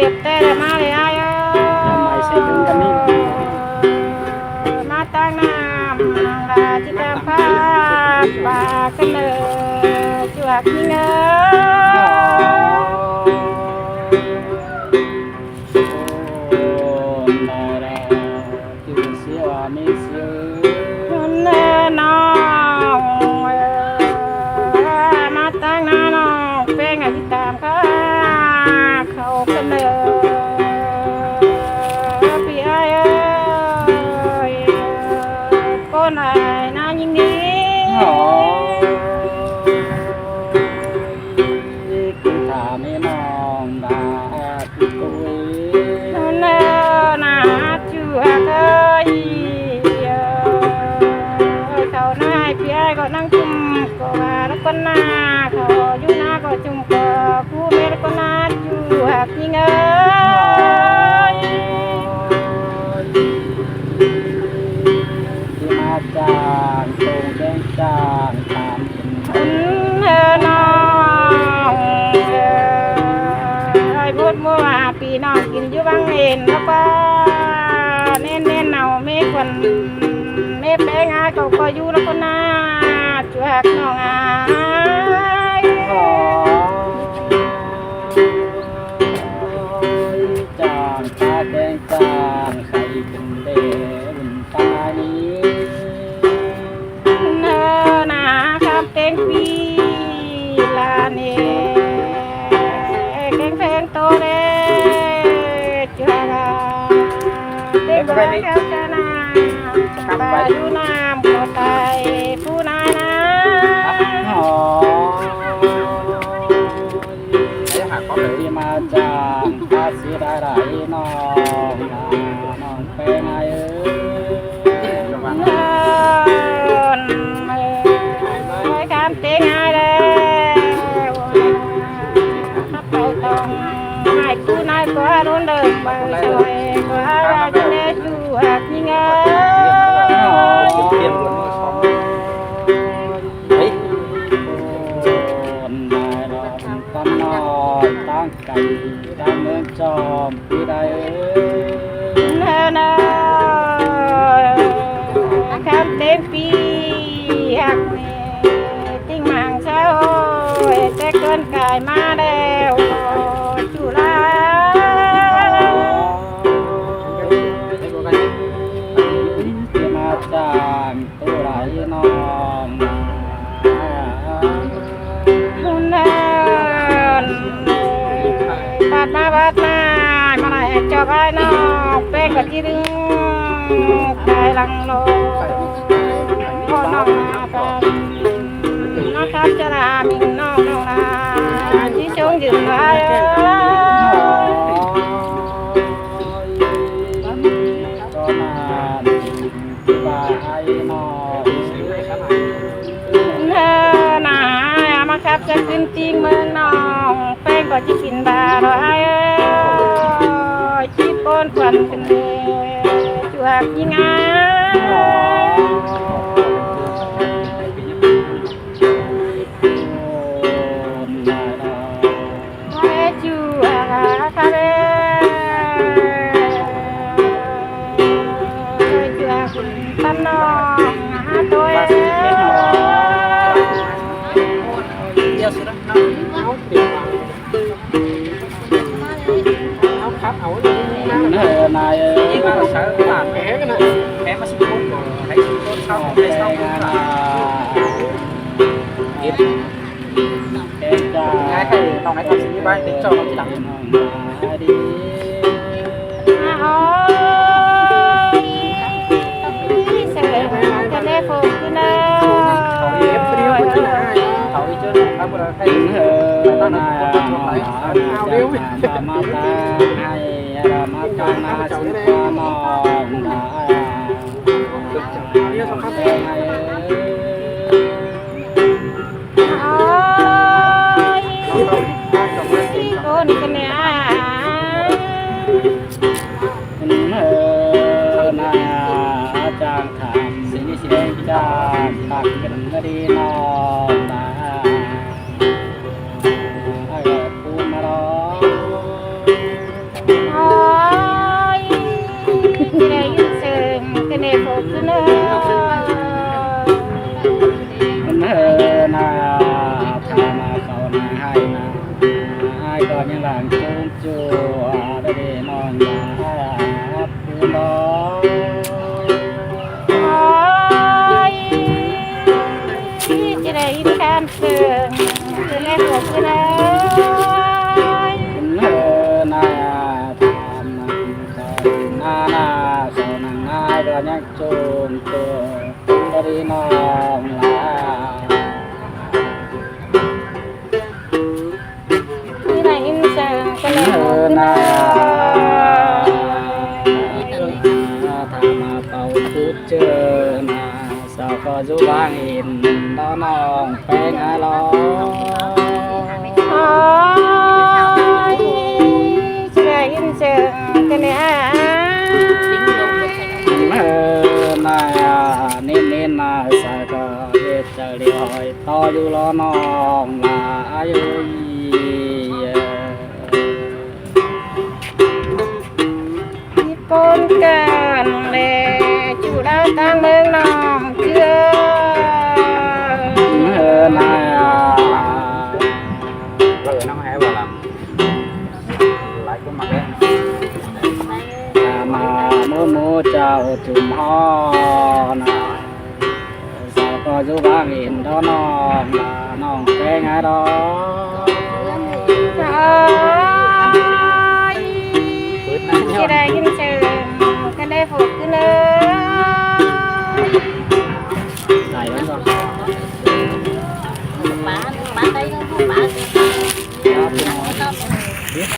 ยบแต่มาเลยไอ้ไม่ใช่ดึงกันนี่มาตั้งน้ำลาจิตาภาพปากกันเลยจวกนี่เนอนั่งจุ่มก็ว่าแล้วก็นาเขาอยู่นาก็จุ่มก็ผู้แม่แล้วก็นาอยู่หักยิ่งที่มาจางตรงแดงจางตามน้องไอ้พูดเมื่อว่าปีน้องกินอยู่บางเอ็นแล้วก็เน้นเนาไม่ควรไม่แป้งอาก็อยู่แล้วก็นาจวกน้องจางตาแดงจางใครเป็นเด่นตานี้เนอนาคำเต็งปีลาเน่เก่งเพลงโตเล่จวกเต็งไปแล้วจะนาบาอยู่น้ำก็ตายผู้นานะที่มาจางภาษีได้ไรน้องน้องเป็นไงคำเต็งไงเลยไปตรงนายผู้นายก็รุ่นเดิมไปสวยก็จะได้อยู่หักยิ่งตั้งไก่ตั้งเมืองจอมปีใดเนอคำเต็มปีหักเมติ้งมังเช้าแต่เกินกายมาแล้วจุฬาที่มาจางตัวไหลน้องบาดมาไหนจอบไอ้น้องเป้งกับจีดึงกายลังโลพ่อน้องนาไปนะครับจะลามิงน้องลาที่ชงยืนไว้ก็มาบายน้องเนอหนามาครับจะขึ้นตีเมืองน้องแป้งก็จะกินบาร์ไอ้ชีปนควันเป็นจวกยิ่งตั้มน้องตัวเดียวสุดนะเอาเดี๋ยวเอาครับเอานายยิ่งมาใช้ตาแผลกันนะแผลมาสิบคนก่อนให้สิบคนเข้าให้เข้ากันกินแกจะง่ายแค่ต้องให้ทำสิ่งนี้ไปติดจอที่หลังดีให้ตั้งนายเอาเร็วมาตาให้มาตามาสิบมองได้เรียกสำคัญเลยคนกันเนี่ยนาจางถามสิ่งนี้สิแดงจางตักกันก็ดีนอนตาปูมาล้อ ôi này sừng cái này phục cái nữa na thà mà cầu na hay na ai có những làng chung chùa để non là phụ nó ôi cái này cam sừng cái này phục cái nữa na tham na na sau nàng ai có những chung chùa để non là cái này sừng cái này phục cái nữa mà cầu phút chờ na sao có du vang in đó nong phèn ai lo ôi cái này sừng cái này na nên na sao có biết chờ đi hỏi to du lo nong là ai ơi con cần để chủ đã tăng lên lòng chưa này lời nó hay vào làm lại cái mặt đấy mà mua chào chùm ho nè sao có chú ba nghìn đó non là non cái ngay đó